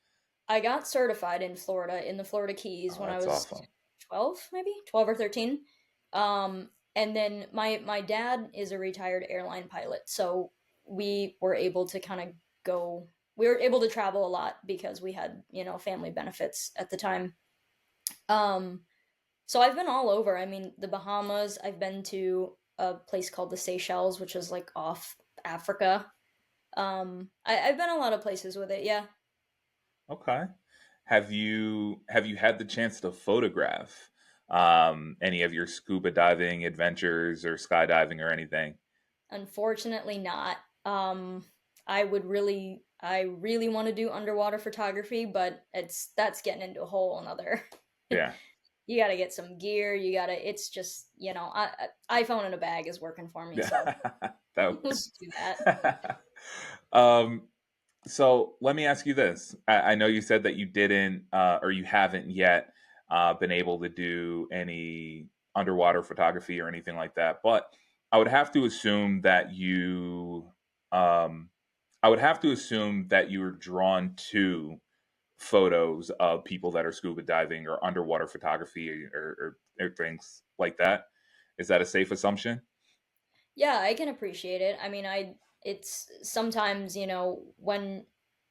I got certified in Florida, in the Florida Keys, Oh, when I that's was awesome. 12, maybe 12 or 13. And then my dad is a retired airline pilot, so we were able to kind of go. We were able to travel a lot because we had family benefits at the time. Um, so I've been all over. I mean, the Bahamas. I've been to a place called the Seychelles, which is like off Africa. I've been a lot of places with it. Yeah. Okay. Have you had the chance to photograph any of your scuba diving adventures or skydiving or anything? Unfortunately not. I really want to do underwater photography, but that's getting into a whole another. Yeah. You got to get some gear. You got to. It's just iPhone in a bag is working for me, so that let's works. do that. um, So let me ask you this. I know you said that you didn't, or you haven't yet, been able to do any underwater photography or anything like that, but I would have to assume that um, I would have to assume that you were drawn to photos of people that are scuba diving or underwater photography or things like that. Is that a safe assumption? Yeah, I can appreciate it. I mean, it's sometimes, when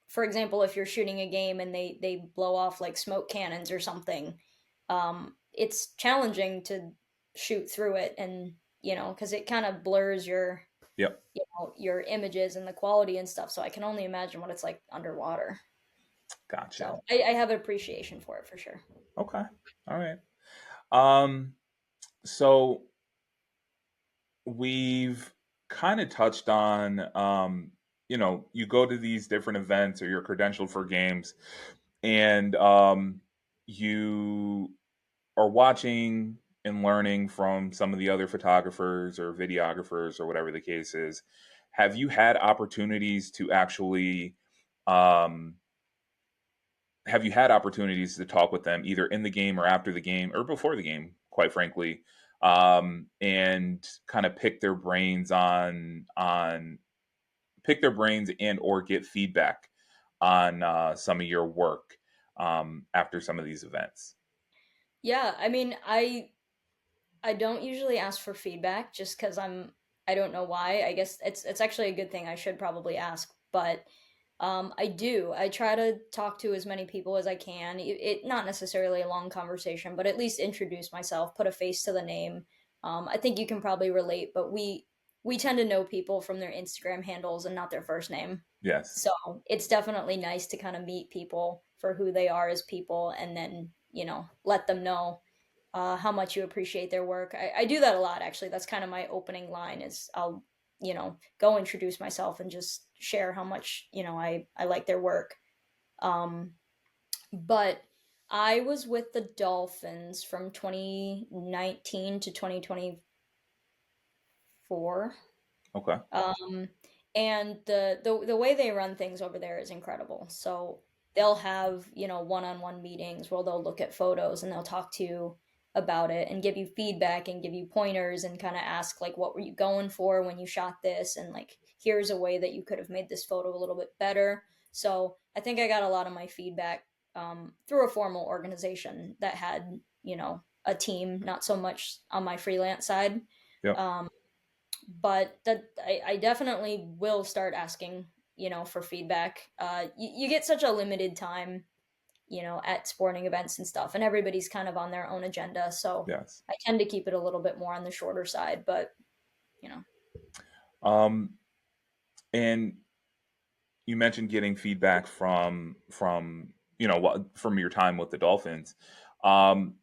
for example, if you're shooting a game and they blow off like smoke cannons or something, it's challenging to shoot through it and, cuz it kind of blurs Yep. your images and the quality and stuff, so I can only imagine what it's like underwater. Gotcha. So, I have an appreciation for it for sure. Okay. All right. Um, so we've kind of touched on you go to these different events or you're credentialed for games and you are watching and learning from some of the other photographers or videographers or whatever the case is. Have you had opportunities to actually um, have you had opportunities to talk with them either in the game or after the game or before the game, quite frankly, and kind of pick their brains and or get feedback on some of your work after some of these events? Yeah, I mean, I don't usually ask for feedback just because I don't know why. I guess it's actually a good thing. I should probably ask, but I do. I try to talk to as many people as I can. It not necessarily a long conversation, but at least introduce myself, put a face to the name. I think you can probably relate, but we tend to know people from their Instagram handles and not their first name. Yes. So it's definitely nice to kind of meet people for who they are as people, and then let them know how much you appreciate their work. I do that a lot, actually. That's kind of my opening line is I'll, go introduce myself and just share how much, I like their work. Um, but I was with the Dolphins from 2019 to 2024. Okay. Um, and the way they run things over there is incredible. So they'll have, one-on-one meetings where they'll look at photos and they'll talk to you about it and give you feedback and give you pointers and kind of ask like what were you going for when you shot this, and like here's a way that you could have made this photo a little bit better. So I think I got a lot of my feedback through a formal organization that had, a team, not so much on my freelance side. Yep. um, but that I definitely will start asking, for feedback. You get such a limited time, at sporting events and stuff, and everybody's kind of on their own agenda. So Yes. I tend to keep it a little bit more on the shorter side, but you know, Um, and you mentioned getting feedback from from your time with the Dolphins. Um,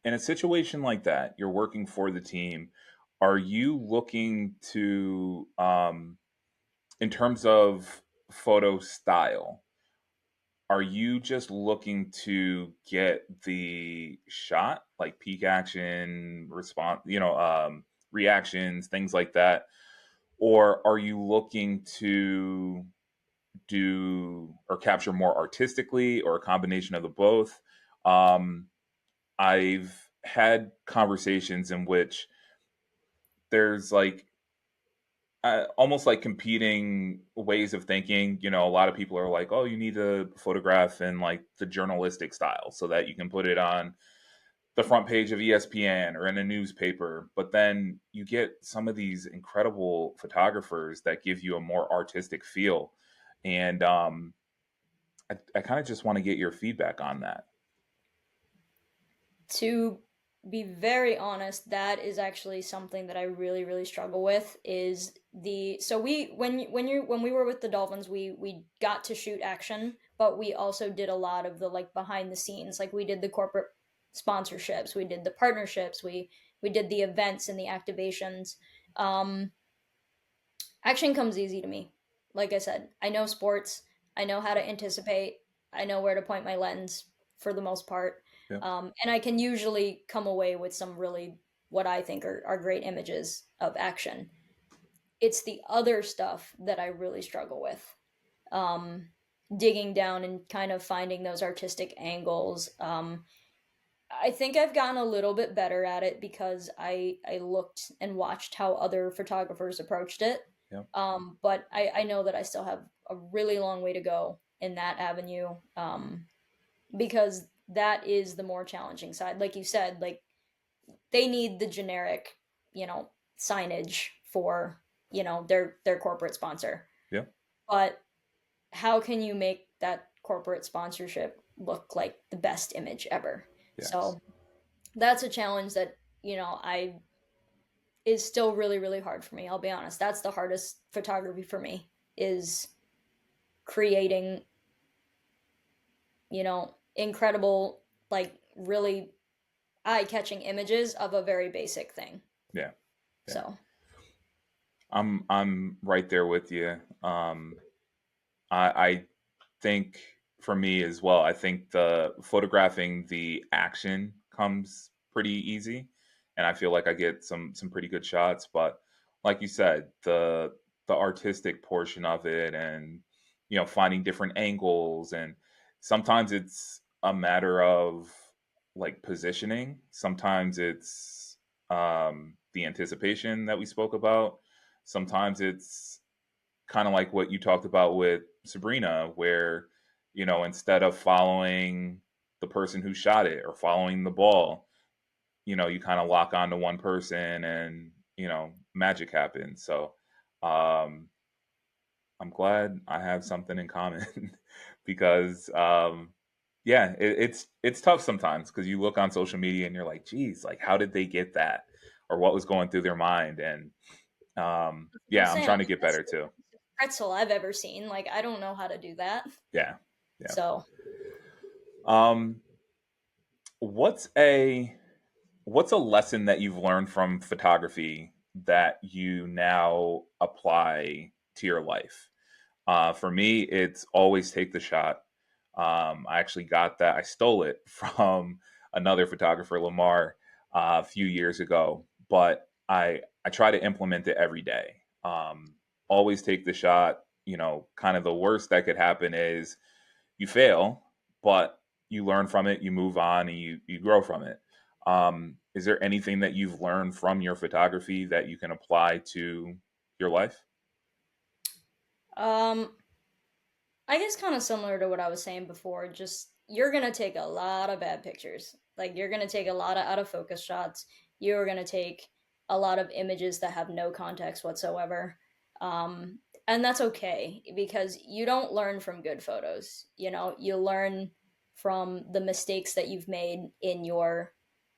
in a situation like that, you're working for the team. Are you looking to, in terms of photo style, are you just looking to get the shot, like peak action, response, reactions, things like that, or are you looking to do or capture more artistically, or a combination of the both? Um, I've had conversations in which there's like almost like competing ways of thinking. A lot of people are like, "Oh, you need to photograph in like the journalistic style so that you can put it on the front page of ESPN or in a newspaper." But then you get some of these incredible photographers that give you a more artistic feel, and I kind of just want to get your feedback on that. to be very honest, that is actually something that I really, really struggle with. Is the so we when we were with the Dolphins, we got to shoot action, but we also did a lot of the like behind the scenes. Like we did the corporate sponsorships, we did the partnerships, we did the events and the activations. Um, Action comes easy to me. Like I said, I know sports. I know how to anticipate. I know where to point my lens for the most part. Yeah. And I can usually come away with some really, what I think are great images of action. It's the other stuff that I really struggle with. Um, Digging down and kind of finding those artistic angles. I think I've gotten a little bit better at it because I looked and watched how other photographers approached it. Yeah. But I know that I still have a really long way to go in that avenue, because that is the more challenging side. Like you said, like they need the generic, signage for, their corporate sponsor. Yeah. But how can you make that corporate sponsorship look like the best image ever? Yes. So that's a challenge that, I is still really, really hard for me. I'll be honest. That's the hardest photography for me, is creating, incredible, like really eye-catching images of a very basic thing. Yeah. Yeah. So I'm right there with you. I think for me as well, I think the photographing the action comes pretty easy, and I feel like I get some pretty good shots. But like you said, the artistic portion of it, and finding different angles, and sometimes it's a matter of like positioning. Sometimes it's the anticipation that we spoke about. Sometimes it's kind of like what you talked about with Sabrina, where, instead of following the person who shot it or following the ball, you kind of lock onto one person and, magic happens. So, um, I'm glad I have something in common because, yeah, it's tough sometimes because you look on social media and you're like, geez, like how did they get that, or what was going through their mind? And I'm yeah, I'm saying trying to get that's better the too. pretzel I've ever seen. Like I don't know how to do that. Yeah, yeah. So Um, what's a what's a lesson that you've learned from photography that you now apply to your life? For me, it's always take the shot. I actually got that. I stole it from another photographer, Lamar, a few years ago, but I try to implement it every day. Always take the shot. Kind of the worst that could happen is you fail, but you learn from it, you move on, and you grow from it. Is there anything that you've learned from your photography that you can apply to your life? Um, I guess kind of similar to what I was saying before, just you're gonna take a lot of bad pictures. Like you're gonna take a lot of out of focus shots. You're gonna take a lot of images that have no context whatsoever. And that's okay because you don't learn from good photos. You know, you learn from the mistakes that you've made in your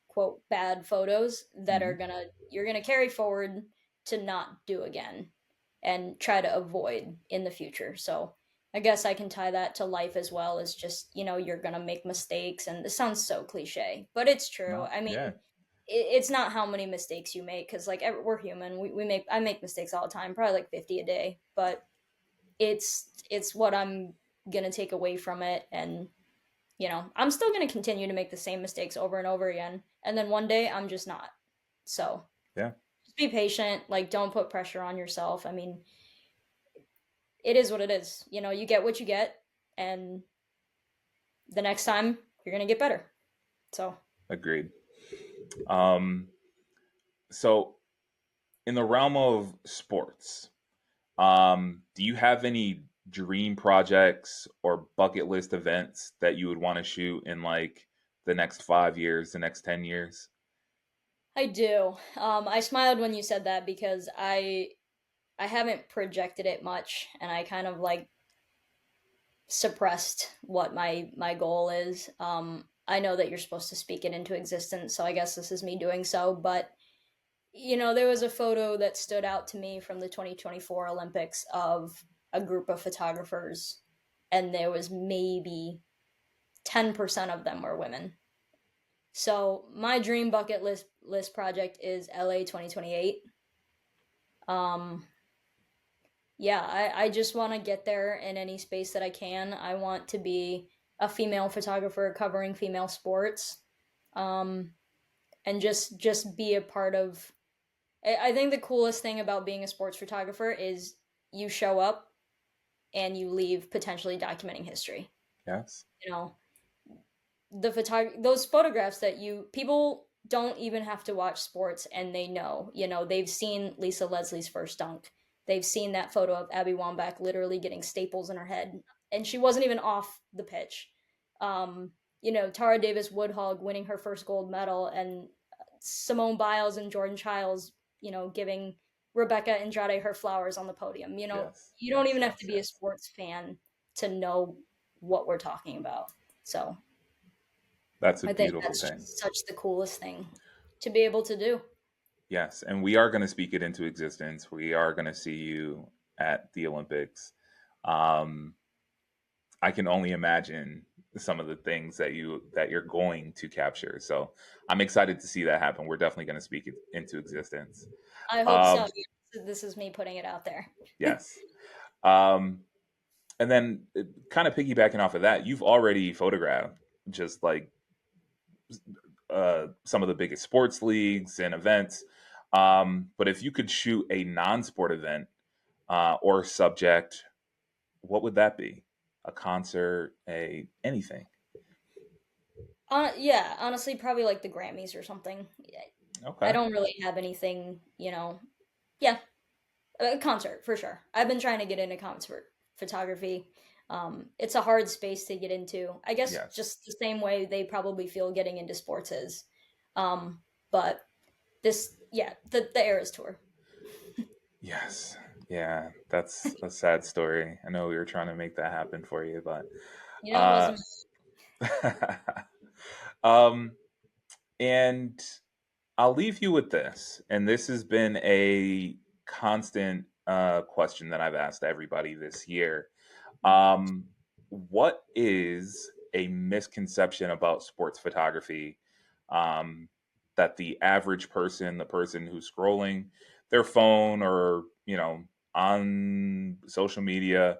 quote bad photos that are Hmm. gonna you're gonna carry forward to not do again and try to avoid in the future. So I guess I can tie that to life as well as just, you're going to make mistakes. And this sounds so cliche, but it's true. No, I mean, yeah, it's not how many mistakes you make because, like, we're human. I make mistakes all the time, probably like 50 a day, but it's what I'm going to take away from it. And, I'm still going to continue to make the same mistakes over and over again. And then one day I'm just not. So yeah, just be patient. Like, don't put pressure on yourself. I mean, it is what it is. You get what you get, and the next time you're gonna get better. So agreed. Um, so, in the realm of sports, do you have any dream projects or bucket list events that you would want to shoot in like the next 5 years, the next 10 years? I do. I smiled when you said that because I haven't projected it much, and I kind of like suppressed what my goal is. I know that you're supposed to speak it into existence, so I guess this is me doing so. But there was a photo that stood out to me from the 2024 Olympics of a group of photographers, and there was maybe 10% of them were women. So my dream bucket list project is LA 2028. Um, yeah, I just want to get there in any space that I can. I want to be a female photographer covering female sports, um, and just be a part of. I think the coolest thing about being a sports photographer is you show up and you leave potentially documenting history. Yes. You know, those photographs that you people don't even have to watch sports and they know, they've seen Lisa Leslie's first dunk. They've seen that photo of Abby Wambach literally getting staples in her head and she wasn't even off the pitch. Tara Davis Woodhog winning her first gold medal, and Simone Biles and Jordan Childs, giving Rebecca Andrade her flowers on the podium. Yes. You don't Yes. even have to Yes. be a Yes. sports fan to know what we're talking about. So That's a I think beautiful that's thing. just such the coolest thing to be able to do. Yes, and we are going to speak it into existence. We are going to see you at the Olympics. Um, I can only imagine some of the things that you're going to capture. So I'm excited to see that happen. We're definitely going to speak it into existence. I hope so. Um, Yeah, this is me putting it out there. yes. Um, and then kind of piggybacking off of that, you've already photographed just like some of the biggest sports leagues and events. But if you could shoot a non-sport event or subject, what would that be? A concert, a anything? Yeah, honestly, probably like the Grammys or something. I Okay. don't really have anything, Yeah, a concert for sure. I've been trying to get into concert photography. It's a hard space to get into. I guess Yes. just the same way they probably feel getting into sports is. But yeah, the Eras tour. Yes. Yeah, that's a sad story. I know we were trying to make that happen for you, but It uh, wasn't. um, and I'll leave you with this. And this has been a constant question that I've asked everybody this year. Um, what is a misconception about sports photography um, that the average person, the person who's scrolling their phone or on social media,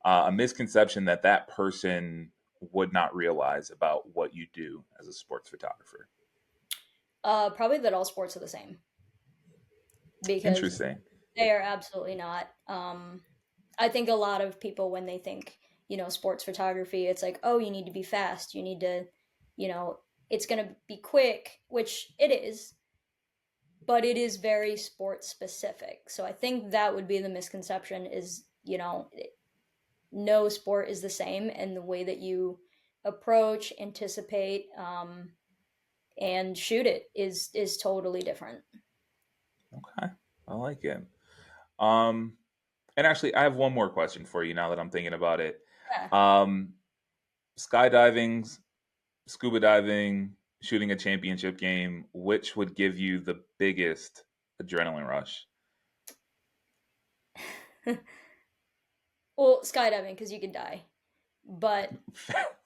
a misconception that that person would not realize about what you do as a sports photographer? Probably that all sports are the same because Interesting. they are absolutely not. I think a lot of people when they think sports photography. It's like, oh, you need to be fast. You need to, you know, it's going to be quick, which it is, but it is very sports specific. So I think that would be the misconception is, no sport is the same, and the way that you approach, anticipate, and shoot it is totally different. Okay, I like it. Um, and actually, I have one more question for you now that I'm thinking about it. Yeah. Um, skydiving, scuba diving, shooting a championship game, which would give you the biggest adrenaline rush? Well, skydiving because you can die, but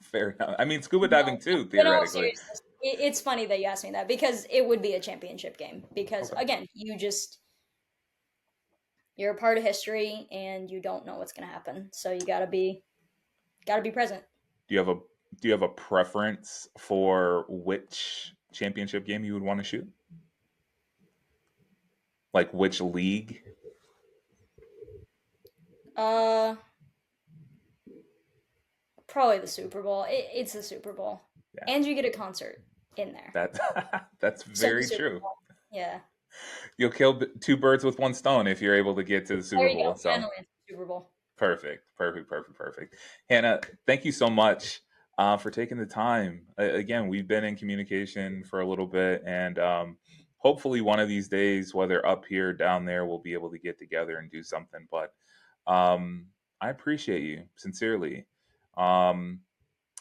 Fair enough. I mean, scuba no. diving too, In all theoretically. seriousness, it's funny that you asked me that because it would be a championship game. Because Okay. again, you're a part of history and you don't know what's going to happen, so you gotta be present. Do you have a Do you have a preference for which championship game you would want to shoot? Like which league? Uh, Probably the Super Bowl. It's the Super Bowl, Yeah, and you get a concert in there. that's So the very Super true. Bowl, yeah. You'll kill two birds with one stone if you're able to get to the There Super you go. Bowl. So Finally, it's the Super Bowl. perfect, perfect, perfect, perfect. Hannah, thank you so much for taking the time. Again, we've been in communication for a little bit, and hopefully, one of these days, whether up here, down there, we'll be able to get together and do something. But um, I appreciate you sincerely. Um,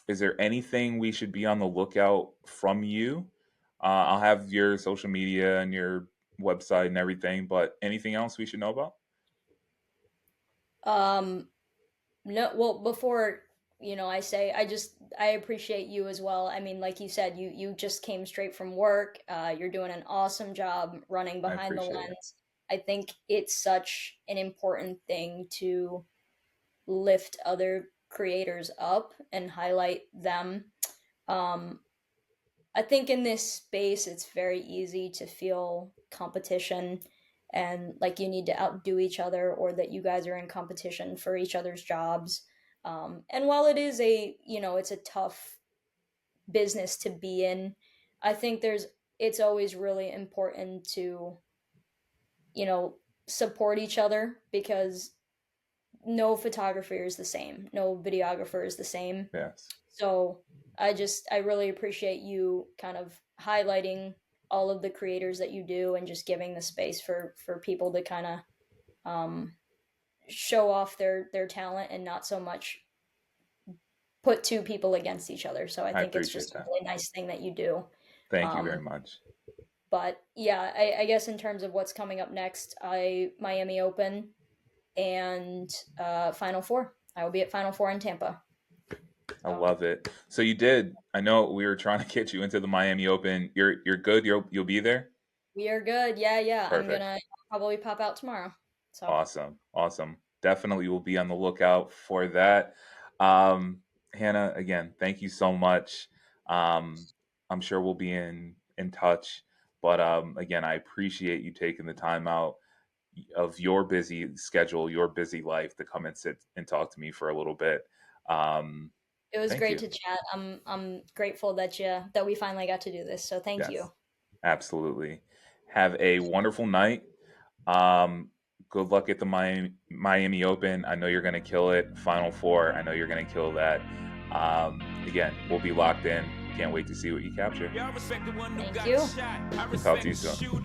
is there anything we should be on the lookout from you? I'll have your social media and your website and everything, but anything else we should know about? Um, no, well, before I appreciate you as well. I mean, like you said, you just came straight from work. You're doing an awesome job running I behind the appreciate it. lens. I think it's such an important thing to lift other creators up and highlight them. Um, I think in this space, it's very easy to feel competition and like you need to outdo each other or that you guys are in competition for each other's jobs. And while it's a tough business to be in, I think it's always really important to, you know, support each other because no photographer is the same, no videographer is the same. Yes, So I really appreciate you kind of highlighting all of the creators that you do and just giving the space for people to kind of um, show off their talent and not so much put two people against each other. So I I think it's appreciate just a that. really nice thing that you do. Thank you very Um, much. but yeah, I guess in terms of what's coming up next, I Miami Open and Final Four. I will be at Final Four in Tampa. I So love it. So you did. I know we were trying to get you into the Miami Open. You're good. You'll be there. we are good. Yeah, yeah. I'm Perfect. gonna probably pop out tomorrow. So Awesome. Awesome. Definitely will be on the lookout for that. Um, Hannah, again, thank you so much. I'm sure we'll be in touch. But again, I appreciate you taking the time out of your busy schedule, your busy life to come and sit and talk to me for a little bit. Um, it was thank great you. to chat. I'm grateful that we finally got to do this. So thank Yes, you. absolutely. Have a wonderful night. Um, Good luck at the Miami Open. I know you're going to kill it. Final Four. I know you're going to kill that. Again, we'll be locked in. Can't wait to see what you capture. Thank you. Talk to you soon.